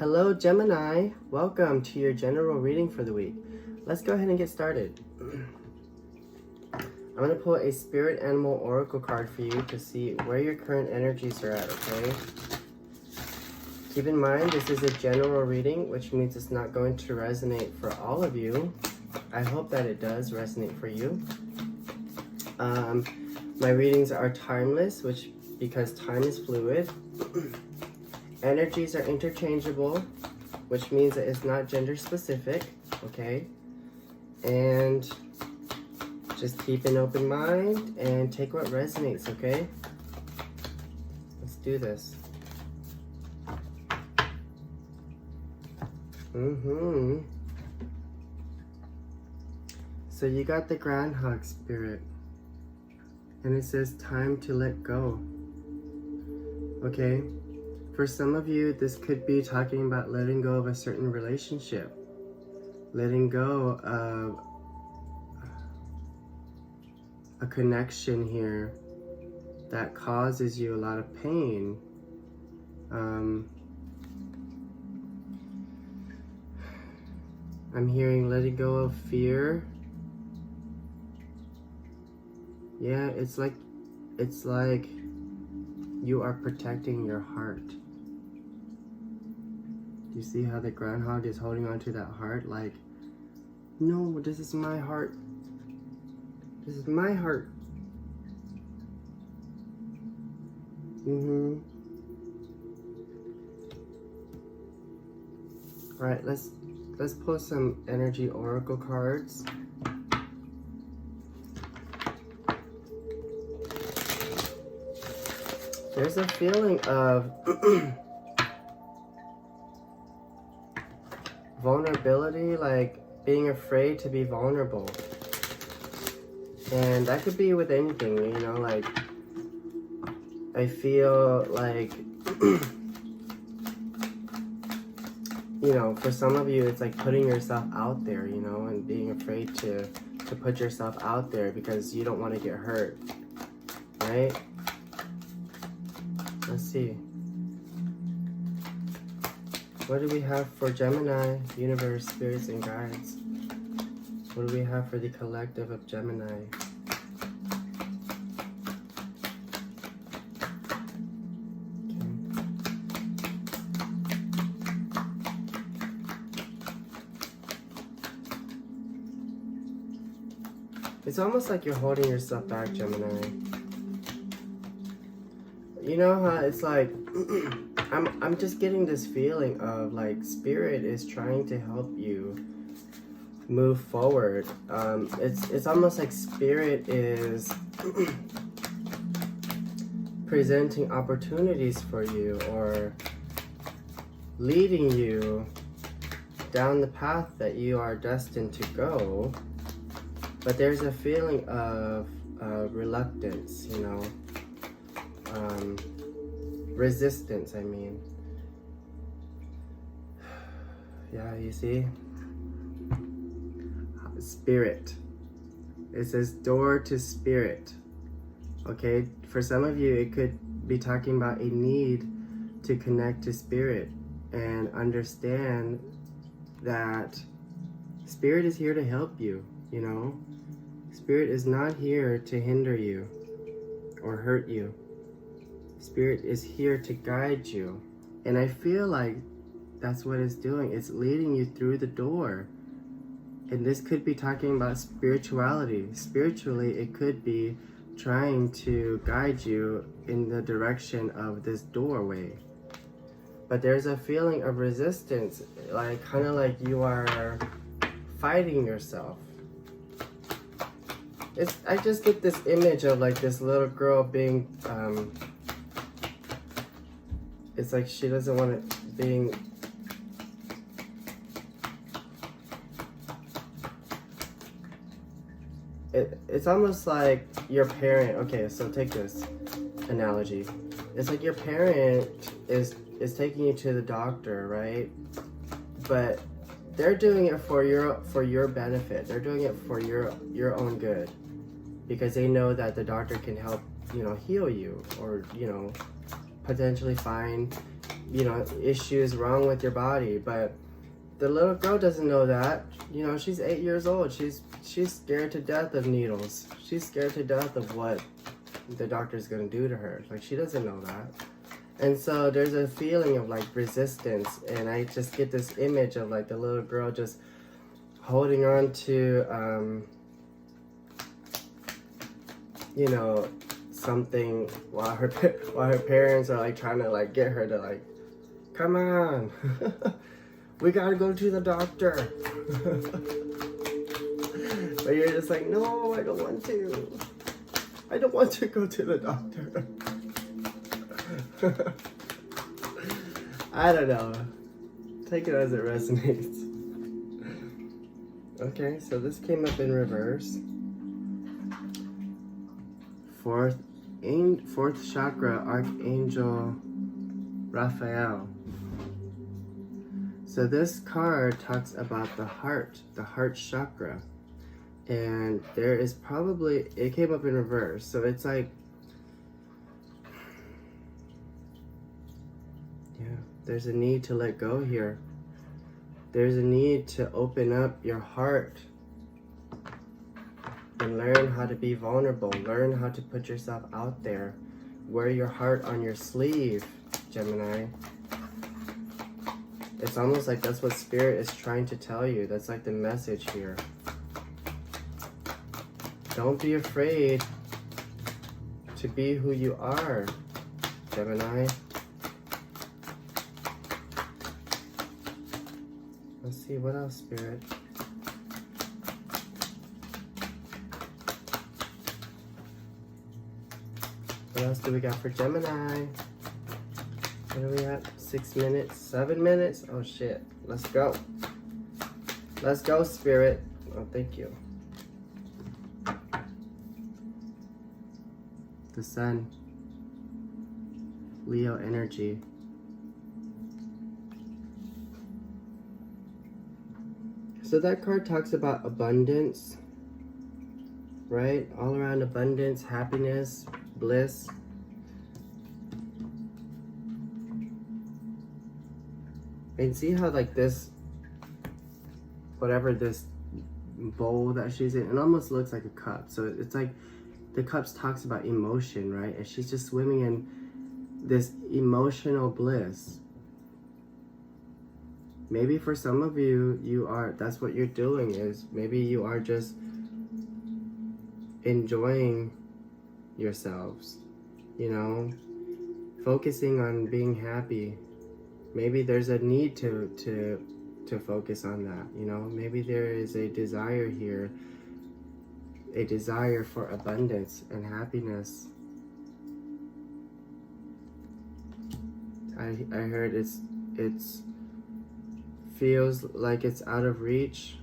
Hello Gemini, welcome to your general reading for the week. Let's go ahead and get started. I'm going to pull a spirit animal oracle card for you to see where your current energies are at, okay? Keep in mind this is a general reading, which means it's not going to resonate for all of you. I hope that it does resonate for you. My readings are timeless, because time is fluid. Energies are interchangeable, which means that it's not gender specific, okay? And just keep an open mind and take what resonates, okay? Let's do this. So you got the groundhog spirit, and it says time to let go, okay? For some of you, this could be talking about letting go of a certain relationship, letting go of a connection here that causes you a lot of pain. I'm hearing letting go of fear. Yeah, it's like you are protecting your heart. You see how the groundhog is holding on to that heart? Like, no, this is my heart. This is my heart. Alright, let's pull some energy oracle cards. There's a feeling of vulnerability, like being afraid to be vulnerable. And that could be with anything, you know, like I feel like, you know, for some of you, it's like putting yourself out there, you know, and being afraid to put yourself out there because you don't want to get hurt, right? Let's see. What do we have for Gemini, universe, spirits, and guides? What do we have for the collective of Gemini? It's almost like you're holding yourself back, Gemini. You know how it's like, I'm just getting this feeling of like spirit is trying to help you move forward. It's almost like spirit is presenting opportunities for you or leading you down the path that you are destined to go. But there's a feeling of reluctance, you know, resistance, I mean. Yeah, you see? Spirit. It says door to spirit. Okay, for some of you, it could be talking about a need to connect to spirit and understand that spirit is here to help you, you know? Spirit is not here to hinder you or hurt you. Spirit is here to guide you. And I feel like that's what it's doing. It's leading you through the door. And this could be talking about spirituality. Spiritually, it could be trying to guide you in the direction of this doorway. But there's a feeling of resistance, like kind of like you are fighting yourself. I just get this image of like this little girl being, it's like she doesn't want it being, it's almost like your parent. Okay, so take this analogy. It's like your parent is taking you to the doctor, right? But they're doing it for your benefit. They're doing it for your own good, because they know that the doctor can help, you know, heal you, or, you know, potentially find you know, issues wrong with your body. But the little girl doesn't know that. You know, she's 8 years old. She's scared to death of needles. She's scared to death of what the doctor's gonna do to her. Like, she doesn't know that. And so there's a feeling of like resistance, and I just get this image of like the little girl just holding on to you know, something while her parents are like trying to like get her to like, come on, we gotta go to the doctor. But you're just like, no, I don't want to. I don't want to go to the doctor. I don't know. Take it as it resonates. Okay, so this came up in reverse. Fourth chakra, Archangel Raphael. So this card talks about the heart chakra. And there is probably, it came up in reverse. So it's like, yeah, there's a need to let go here. There's a need to open up your heart and learn how to be vulnerable. Learn how to put yourself out there. Wear your heart on your sleeve, Gemini. It's almost like that's what Spirit is trying to tell you. That's like the message here. Don't be afraid to be who you are, Gemini. Let's see, what else, Spirit? What else do we got for Gemini? What are we at? 6 minutes? 7 minutes? Oh shit. Let's go. Let's go, Spirit. Oh, thank you. The Sun. Leo energy. So that card talks about abundance, right? All around abundance, happiness, bliss. And see how like this, whatever this bowl that she's in, it almost looks like a cup. So it's like the cups talks about emotion, right? And she's just swimming in this emotional bliss. Maybe for some of you, that's what you're doing, is maybe you are just enjoying yourselves, you know, focusing on being happy. Maybe there's a need to focus on that, you know. Maybe there is a desire here, a desire for abundance and happiness. I heard it's feels like it's out of reach,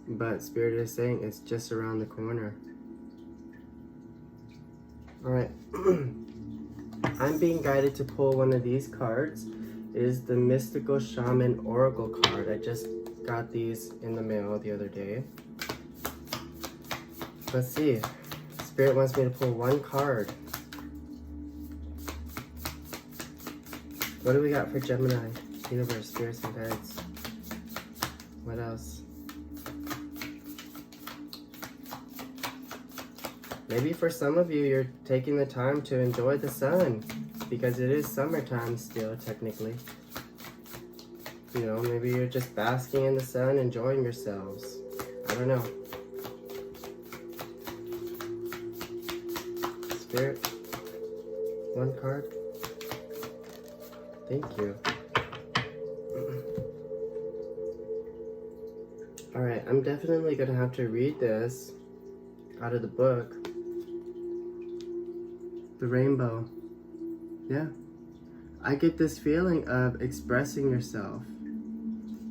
but Spirit is saying it's just around the corner. All right. I'm being guided to pull one of these cards. It is the Mystical Shaman Oracle card. I just got these in the mail the other day. Let's see. Spirit wants me to pull one card. What do we got for Gemini? Universe, spirits, and guides. What else? Maybe for some of you, you're taking the time to enjoy the sun, because it is summertime still, technically. You know, maybe you're just basking in the sun, enjoying yourselves. I don't know. Spirit, one card. Thank you. Alright, I'm definitely going to have to read this out of the book. The rainbow. Yeah. I get this feeling of expressing yourself.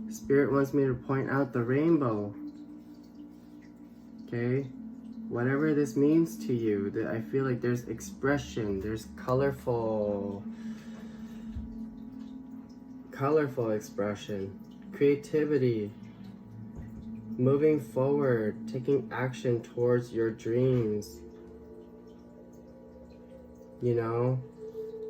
Spirit wants me to point out the rainbow. Okay? Whatever this means to you, that I feel like there's expression, there's colorful expression, creativity, moving forward, taking action towards your dreams. You know,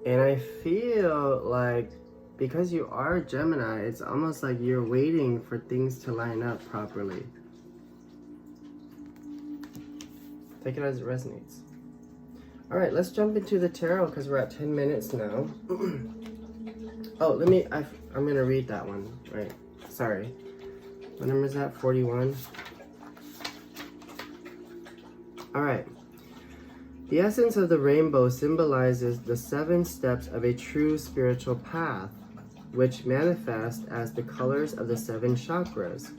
And I feel like because you are Gemini, it's almost like you're waiting for things to line up properly. Take it as it resonates. All right, let's jump into the tarot because we're at 10 minutes now. Oh, I'm gonna read that one, right? Sorry. What number is that? 41. All right. The essence of the rainbow symbolizes the 7 steps of a true spiritual path, which manifest as the colors of the 7 chakras.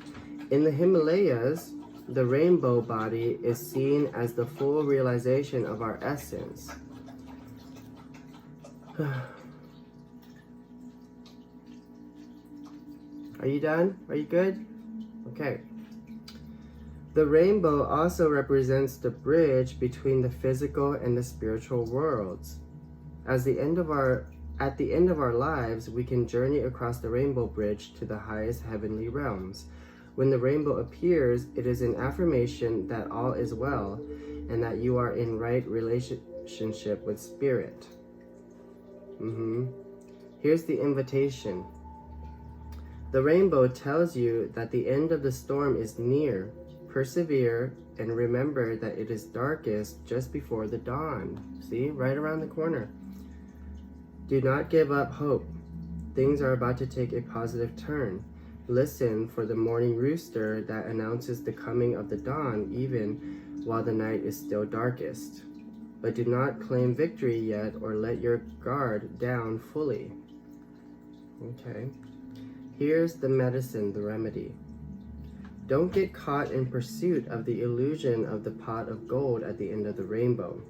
In the Himalayas, the rainbow body is seen as the full realization of our essence. Are you done? Are you good? Okay. The rainbow also represents the bridge between the physical and the spiritual worlds. At the end of our lives, we can journey across the rainbow bridge to the highest heavenly realms. When the rainbow appears, it is an affirmation that all is well and that you are in right relationship with spirit. Here's the invitation. The rainbow tells you that the end of the storm is near. Persevere and remember that it is darkest just before the dawn. See, right around the corner. Do not give up hope. Things are about to take a positive turn. Listen for the morning rooster that announces the coming of the dawn even while the night is still darkest. But do not claim victory yet or let your guard down fully. Okay. Here's the medicine, the remedy. Don't get caught in pursuit of the illusion of the pot of gold at the end of the rainbow.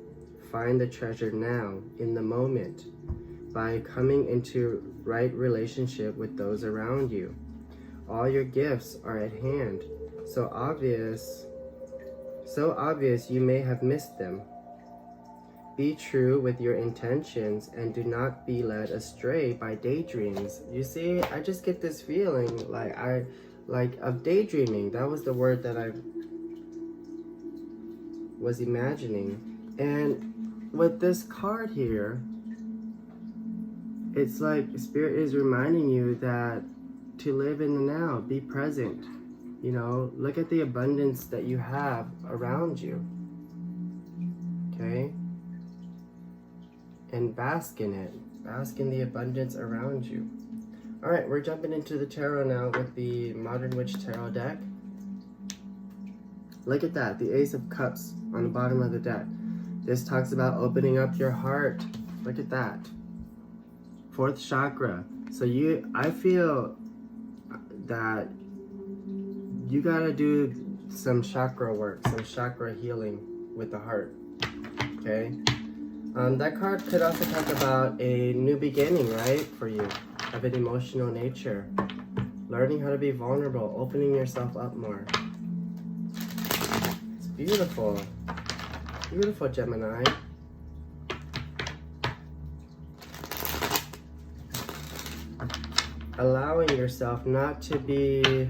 Find the treasure now, in the moment, by coming into right relationship with those around you. All your gifts are at hand, so obvious you may have missed them. Be true with your intentions and do not be led astray by daydreams. You see, I just get this feeling of daydreaming. That was the word that I was imagining. And with this card here, it's like Spirit is reminding you that to live in the now, be present. You know, look at the abundance that you have around you. Okay? And bask in it. Bask in the abundance around you. Alright, we're jumping into the tarot now with the Modern Witch Tarot deck. Look at that, the Ace of Cups on the bottom of the deck. This talks about opening up your heart. Look at that. 4th chakra. So I feel that you gotta do some chakra work, some chakra healing with the heart. Okay? That card could also talk about a new beginning, right, for you, of an emotional nature. Learning how to be vulnerable, opening yourself up more. It's beautiful. Beautiful, Gemini. Allowing yourself not to be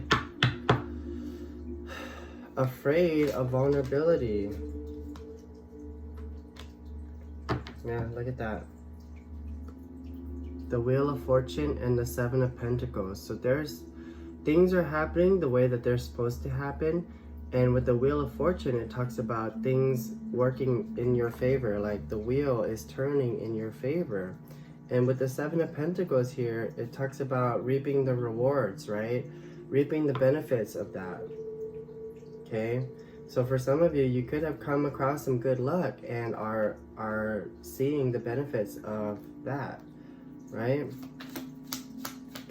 afraid of vulnerability. Yeah, look at that. The Wheel of Fortune and the 7 of Pentacles. So things are happening the way that they're supposed to happen. And with the Wheel of Fortune, it talks about things working in your favor. Like the wheel is turning in your favor. And with the 7 of Pentacles here, it talks about reaping the rewards, right? Reaping the benefits of that. Okay? So for some of you, you could have come across some good luck and are seeing the benefits of that, right?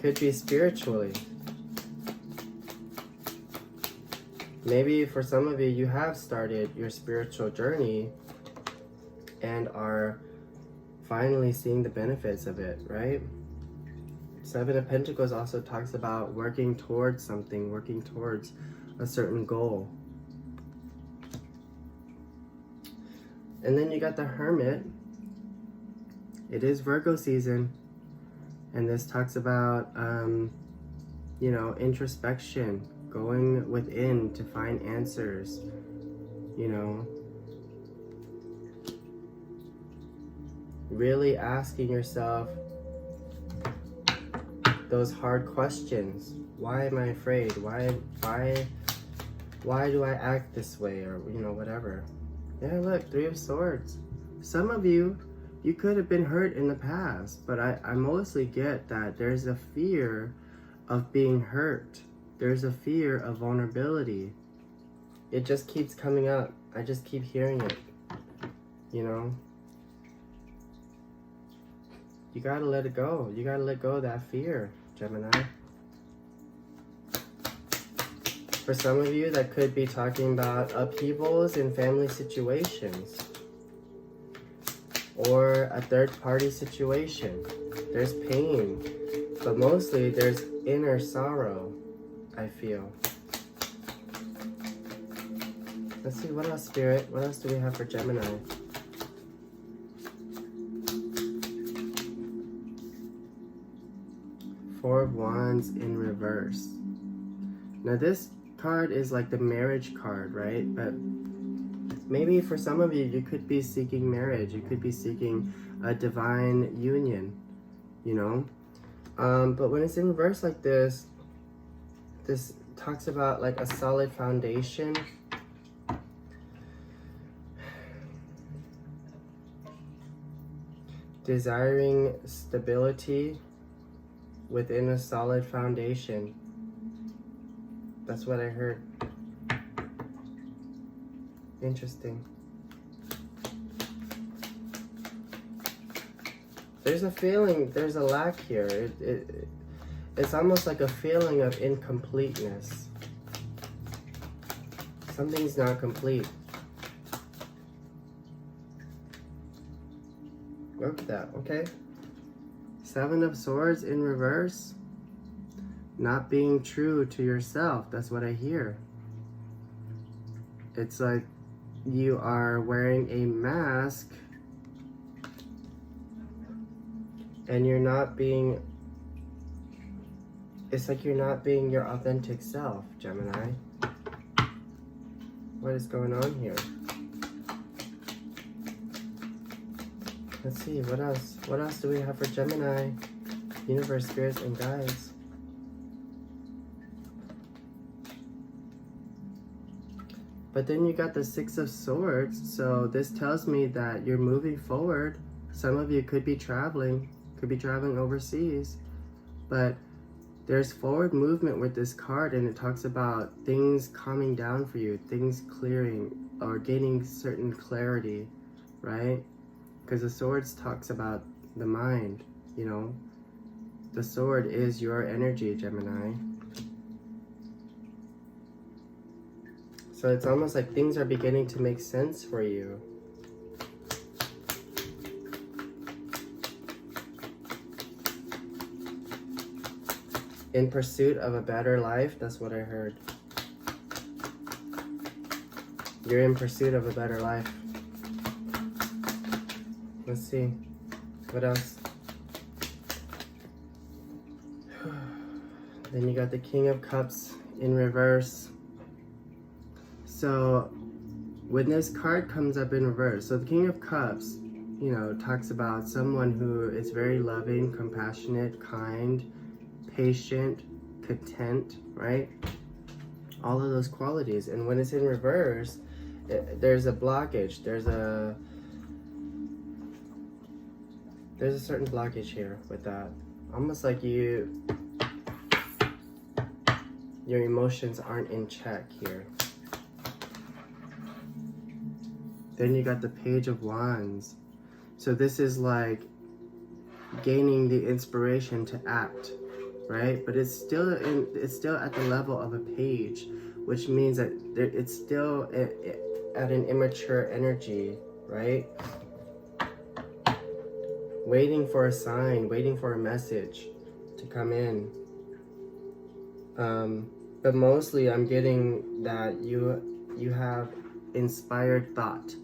Could be spiritually. Maybe for some of you, you have started your spiritual journey and are finally seeing the benefits of it, right? 7 of Pentacles also talks about working towards something, working towards a certain goal. And then you got the Hermit. It is Virgo season. And this talks about, introspection, going within to find answers, really asking yourself those hard questions. Why am I afraid? Why do I act this way? Or, you know, whatever. Yeah, look, 3 of Swords. Some of you could have been hurt in the past, but I mostly get that there's a fear of being hurt. There's a fear of vulnerability. It just keeps coming up. I just keep hearing it, you know? You gotta let it go. You gotta let go of that fear, Gemini. For some of you, that could be talking about upheavals in family situations or a third-party situation. There's pain, but mostly there's inner sorrow, I feel. Let's see, what else, Spirit? What else do we have for Gemini? Four of Wands in reverse. Now this card is like the marriage card, right? But maybe for some of you, you could be seeking marriage. You could be seeking a divine union, you know? But when it's in reverse like this talks about like a solid foundation. Desiring stability within a solid foundation. That's what I heard. Interesting. There's a feeling, there's a lack here. It's almost like a feeling of incompleteness. Something's not complete. Look at that, okay? 7 of Swords in reverse. Not being true to yourself. That's what I hear. It's like you are wearing a mask and you're not being, it's like you're not being your authentic self, Gemini. What is going on here? Let's see, what else? What else do we have for Gemini? Universe, spirits, and guides. But then you got the 6 of Swords, so this tells me that you're moving forward. Some of you could be traveling overseas, but there's forward movement with this card, and it talks about things calming down for you, things clearing or gaining certain clarity, right? Because the Swords talks about the mind, you know. The sword is your energy, Gemini. So it's almost like things are beginning to make sense for you. In pursuit of a better life, that's what I heard. You're in pursuit of a better life. Let's see. What else? Then you got the King of Cups in reverse. So when this card comes up in reverse, so the King of Cups, you know, talks about someone who is very loving, compassionate, kind, patient, content, right? All of those qualities. And when it's in reverse, there's a blockage. There's a certain blockage here with that. Almost like your emotions aren't in check here. Then you got the Page of Wands. So this is like gaining the inspiration to act, right? But it's still at the level of a page, which means that it's still at an immature energy, right? Waiting for a sign, waiting for a message to come in. But mostly I'm getting that you have inspired thought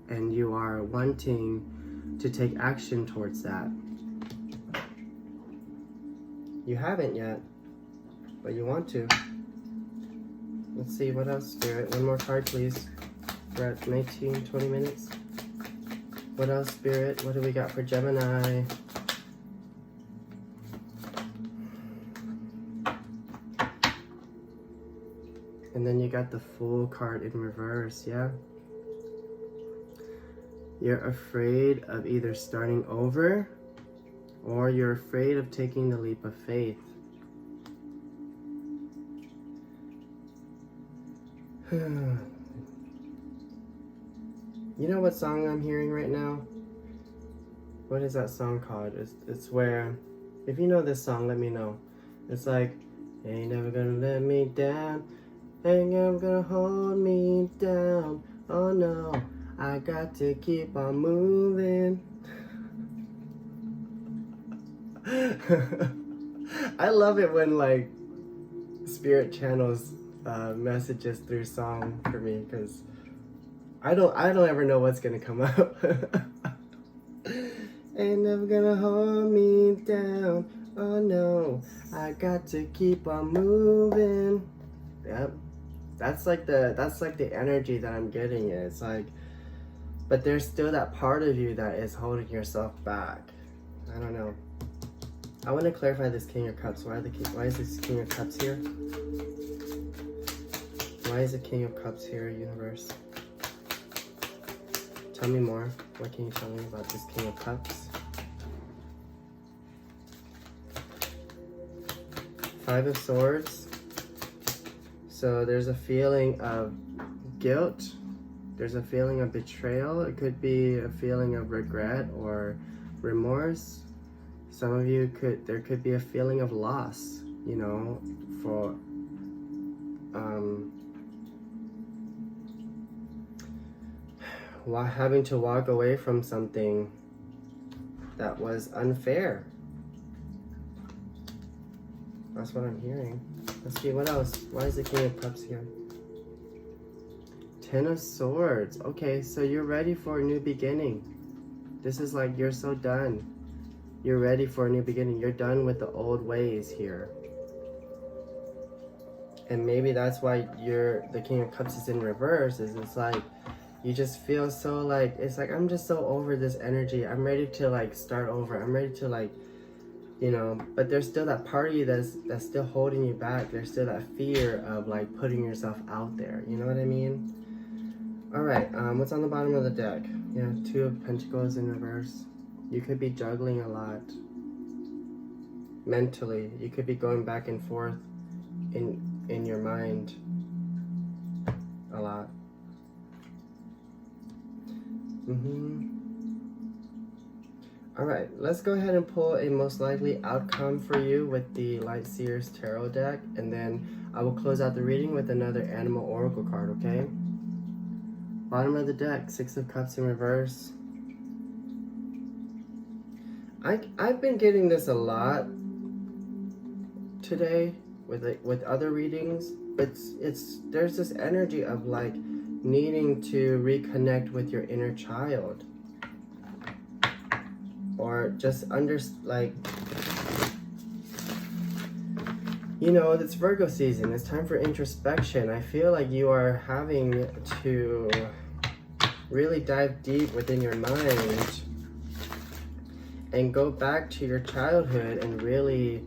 and you are wanting to take action towards that. You haven't yet, but you want to. Let's see, what else, Spirit? One more card, please. We're at 19, 20 minutes. What else, Spirit? What do we got for Gemini? And then you got the Fool card in reverse, yeah? You're afraid of either starting over or you're afraid of taking the leap of faith. You know what song I'm hearing right now? What is that song called? It's where, if you know this song, let me know. It's like, ain't never gonna let me down, ain't never gonna hold me down, oh no, I got to keep on moving. I love it when like Spirit channels messages through song for me, because I don't ever know what's gonna come up. Ain't never gonna hold me down, oh no, I got to keep on moving. Yep, that's like the energy that I'm getting. It's like, but there's still that part of you that is holding yourself back. I don't know. I want to clarify this King of Cups. Why is this King of Cups here? Why is the King of Cups here, universe? Tell me more. What can you tell me about this King of Cups? Five of Swords. So there's a feeling of guilt. There's a feeling of betrayal. It could be a feeling of regret or remorse. Some of you there could be a feeling of loss, you know, for while having to walk away from something that was unfair. That's what I'm hearing. Let's see, what else? Why is the King of Cups here? Ten of Swords. Okay, so you're ready for a new beginning. This is like, you're so done. You're ready for a new beginning. You're done with the old ways here. And maybe that's why the King of Cups is in reverse, is it's like, you just feel so like, it's like, I'm just so over this energy. I'm ready to like start over. I'm ready to like, you know, but there's still that part of you that's still holding you back. There's still that fear of like putting yourself out there. You know what I mean? All right, what's on the bottom of the deck? Yeah, Two of Pentacles in reverse. You could be juggling a lot mentally. You could be going back and forth in your mind a lot. All right, let's go ahead and pull a most likely outcome for you with the Light Seers Tarot deck, and then I will close out the reading with another Animal Oracle card, okay? Bottom of the deck, Six of Cups in reverse. I've been getting this a lot today with other readings, but there's this energy of like needing to reconnect with your inner child, or just like, you know, it's Virgo season. It's time for introspection. I feel like you are having to really dive deep within your mind and go back to your childhood and really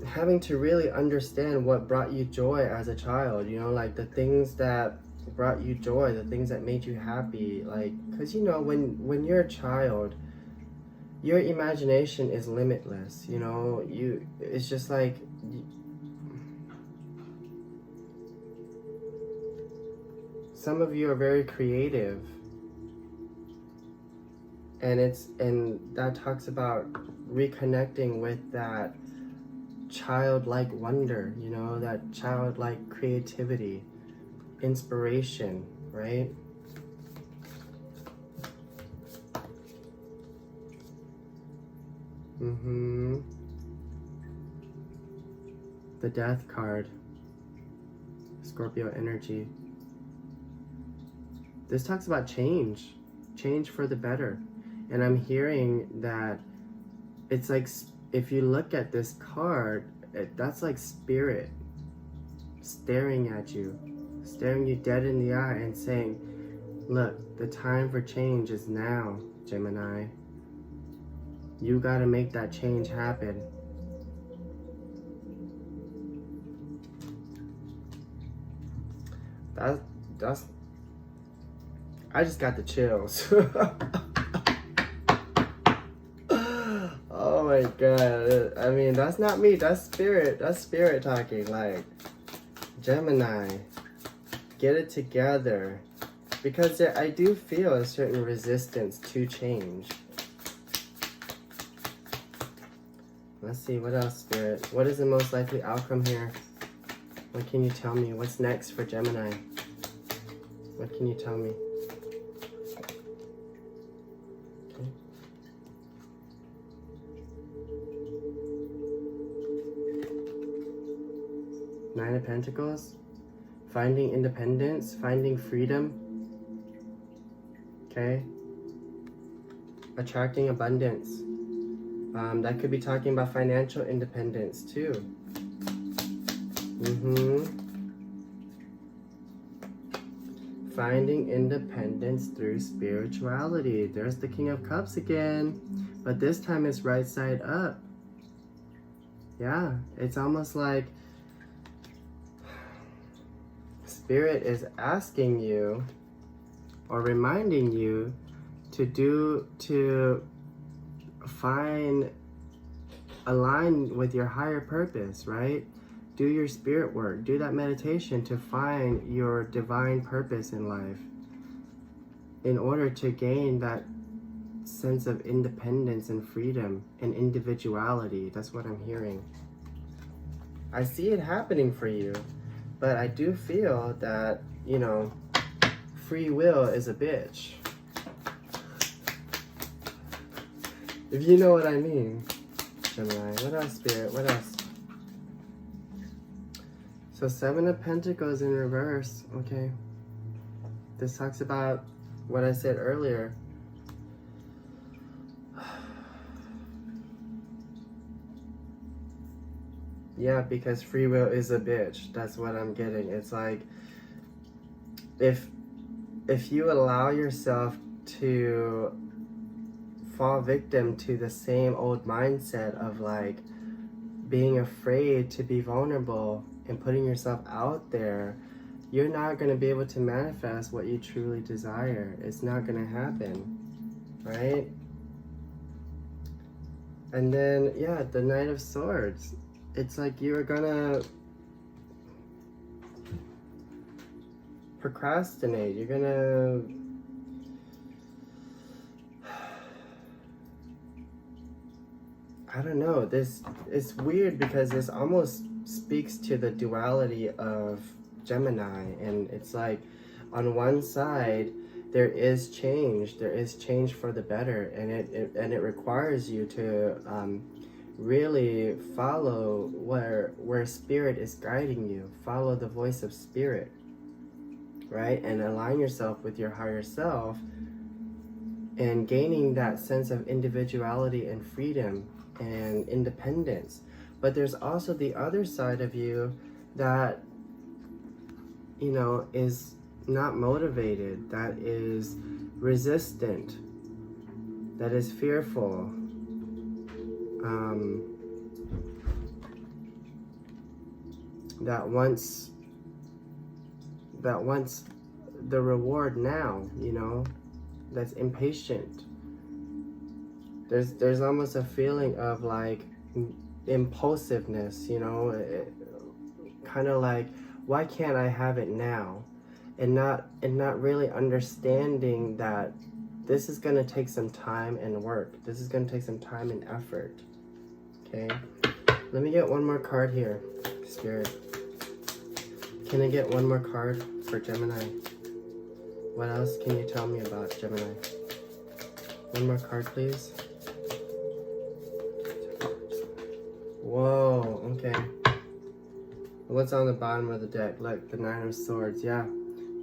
having to really understand what brought you joy as a child, you know, like the things that brought you joy, the things that made you happy, like, because you know, when you're a child, your imagination is limitless, you know, it's just like, some of you are very creative, and that talks about reconnecting with that childlike wonder, you know, that childlike creativity, inspiration, right? The Death card, Scorpio energy. This talks about change for the better. And I'm hearing that it's like if you look at this card, that's like spirit staring at you, staring you dead in the eye and saying, look, the time for change is now, Gemini. You gotta make that change happen. That's I just got the chills. Oh my god. I mean, that's not me, that's spirit. That's spirit talking. Like, Gemini, get it together. Because I do feel a certain resistance to change. Let's see, what else, Spirit? What is the most likely outcome here? What can you tell me? What's next for Gemini? What can you tell me? Okay. Nine of Pentacles. Finding independence, finding freedom. Okay. Attracting abundance. That could be talking about financial independence too. Finding independence through spirituality. There's the King of Cups again, but this time it's right side up. Yeah, it's almost like Spirit is asking you or reminding you to align with your higher purpose, right? Do your spirit work, do that meditation to find your divine purpose in life in order to gain that sense of independence and freedom and individuality. That's what I'm hearing. I see it happening for you, but I do feel that, you know, free will is a bitch. If you know what I mean. Gemini, what else, Spirit? What else? So 7 of Pentacles in reverse. Okay. This talks about what I said earlier. Yeah, because free will is a bitch. That's what I'm getting. It's like, if you allow yourself to fall victim to the same old mindset of like being afraid to be vulnerable and putting yourself out there, you're not going to be able to manifest what you truly desire. It's not going to happen, right? And then, yeah, the Knight of Swords. It's like you're gonna procrastinate. You're gonna I don't know. This it's weird because this almost speaks to the duality of Gemini, and it's like on one side there is change for the better, and it requires you to really follow where spirit is guiding you. Follow the voice of spirit, right? And align yourself with your higher self and gaining that sense of individuality and freedom and independence. But there's also the other side of you that, you know, is not motivated, that is resistant, that is fearful, that wants the reward now, you know, that's impatient. There's almost a feeling of like impulsiveness, you know, kind of like, why can't I have it now? And not really understanding that this is going to take some time and work. This is going to take some time and effort. Okay, let me get one more card here, Spirit. Can I get one more card for Gemini? What else can you tell me about Gemini? One more card, please. Whoa, okay. What's on the bottom of the deck? Look, the Nine of Swords. Yeah,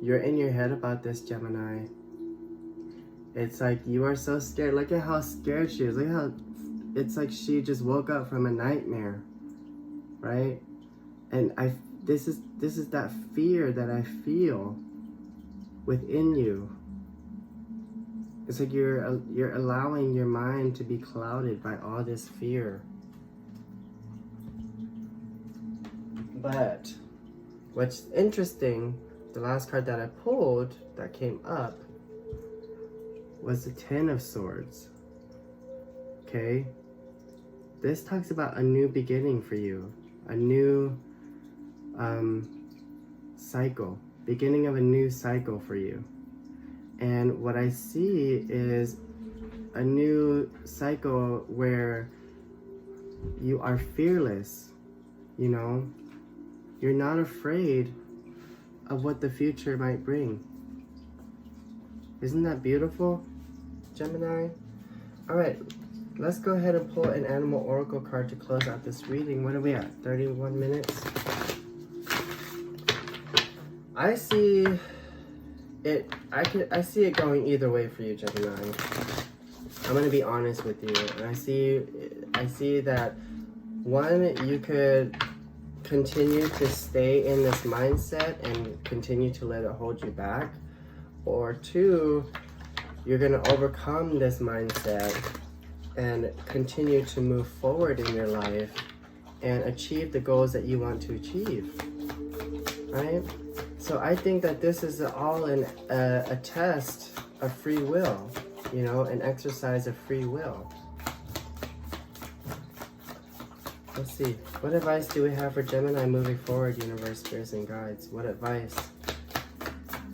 you're in your head about this, Gemini. It's like you are so scared. Look at how scared she is. Look how it's like she just woke up from a nightmare, right? And this is that fear that I feel within you. It's like you're allowing your mind to be clouded by all this fear. But what's interesting, the last card that I pulled that came up was the Ten of Swords. Okay? This talks about a new beginning for you. A new cycle. Beginning of a new cycle for you. And what I see is a new cycle where you are fearless, you know? You're not afraid of what the future might bring. Isn't that beautiful, Gemini? All right, let's go ahead and pull an animal oracle card to close out this reading. What are we at? 31 minutes? I see it. I see it going either way for you, Gemini. I'm gonna be honest with you, and I see that one, you could continue to stay in this mindset and continue to let it hold you back, or two, you're gonna overcome this mindset and continue to move forward in your life and achieve the goals that you want to achieve, right? So I think that this is all a test of free will, you know, an exercise of free will. Let's see. What advice do we have for Gemini moving forward, universe, spirits, and guides? What advice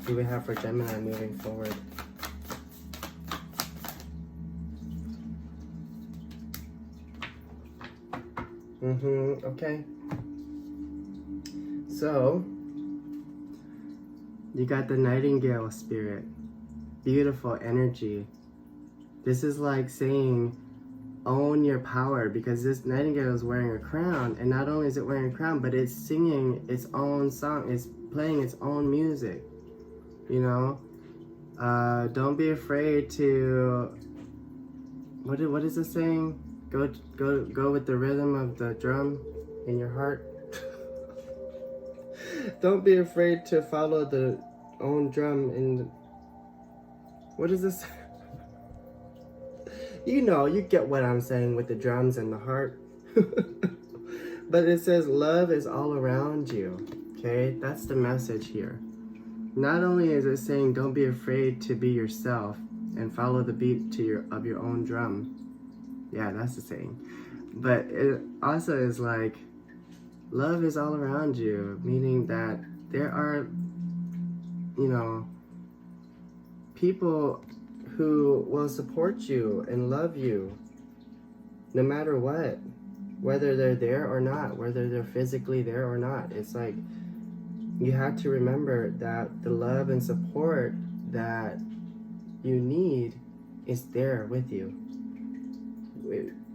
do we have for Gemini moving forward? Okay. So, you got the Nightingale spirit. Beautiful energy. This is like saying, own your power, because this nightingale is wearing a crown, and not only is it wearing a crown, but it's singing its own song, it's playing its own music, you know? Don't be afraid to, what is it saying? Go with the rhythm of the drum in your heart. Don't be afraid to follow the own drum in the, what is this? You know, you get what I'm saying with the drums and the heart. But it says love is all around you. Okay, that's the message here. Not only is it saying don't be afraid to be yourself and follow the beat of your own drum. Yeah, that's the saying. But it also is like love is all around you, meaning that there are, you know, people who will support you and love you no matter what, whether they're there or not, whether they're physically there or not. It's like you have to remember that the love and support that you need is there with you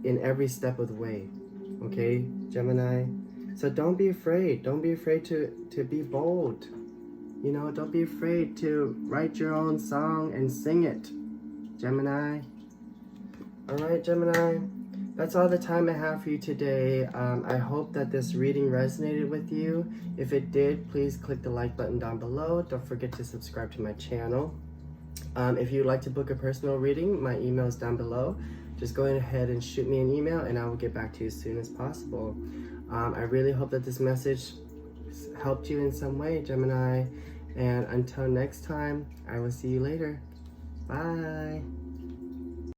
in every step of the way. Okay, Gemini? So don't be afraid. Don't be afraid to be bold. You know, don't be afraid to write your own song and sing it, Gemini. All right, Gemini, that's all the time I have for you today. I hope that this reading resonated with you. If it did, please click the like button down below. Don't forget to subscribe to my channel. If you'd like to book a personal reading, my email is down below. Just go ahead and shoot me an email and I will get back to you as soon as possible. I really hope that this message helped you in some way, Gemini. And until next time, I will see you later. Bye.